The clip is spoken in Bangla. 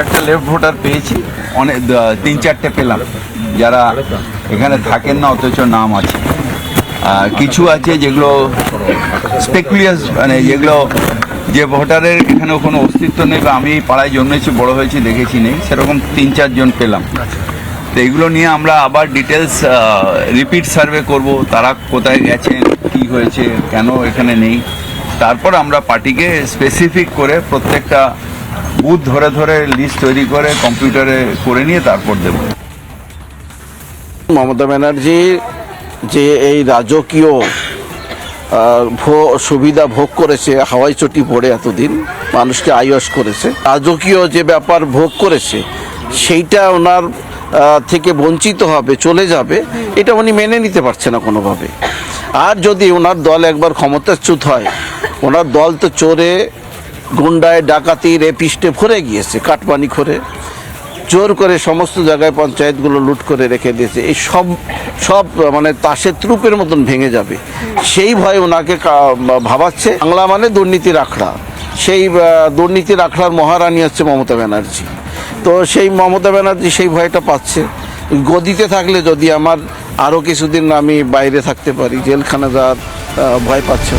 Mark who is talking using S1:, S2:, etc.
S1: কয়েকটা লেফট ভোটার পেয়েছি, অনেক 3-4টে পেলাম যারা এখানে থাকেন না অথচ নাম আছে। কিছু আছে যেগুলো স্পেকুলিয়াস, মানে যেগুলো যে ভোটারের এখানে কোনো অস্তিত্ব নেই বা আমি এই পাড়ায় জন্মেছি বড় হয়েছি দেখেছি নেই, সেরকম 3-4 জন পেলাম। তো এগুলো নিয়ে আমরা আবার ডিটেলস রিপিট সার্ভে করব, তারা কোথায় গেছেন, কী হয়েছে, কেন এখানে নেই। তারপর আমরা পার্টিকে স্পেসিফিক করে প্রত্যেকটা বুথ ধরে ধরে লিস্ট তৈরি করে কম্পিউটারে করে নিয়ে তারপর দেব।
S2: মমতা ব্যানার্জি যে এই রাজকীয় সুবিধা ভোগ করেছে, হাওয়াই চটি পড়ে এতদিন মানুষকে আয়স করেছে, রাজকীয় যে ব্যাপার ভোগ করেছে সেইটা ওনার থেকে বঞ্চিত হবে, চলে যাবে, এটা উনি মেনে নিতে পারছে না কোনোভাবে। আর যদি ওনার দল একবার ক্ষমতাচ্যুত হয়, ওনার দল তো চোরে গুন্ডায় ডাকাতি রেপিস্টে ভরে গিয়েছে, কাটমানি করে জোর করে সমস্ত জায়গায় পঞ্চায়েতগুলো লুট করে রেখে দিয়েছে। এই সব মানে তাসের ত্রুপের মতন ভেঙে যাবে, সেই ভয়ে ওনাকে ভাবাচ্ছে। বাংলা মানে দুর্নীতির আখড়া, সেই দুর্নীতির আখড়ার মহারানী হচ্ছে মমতা ব্যানার্জি। তো সেই মমতা ব্যানার্জি সেই ভয়টা পাচ্ছে। গদিতে থাকলে যদি আমার আরও কিছুদিন আমি বাইরে থাকতে পারি, জেলখানা যাওয়ার ভয় পাচ্ছে।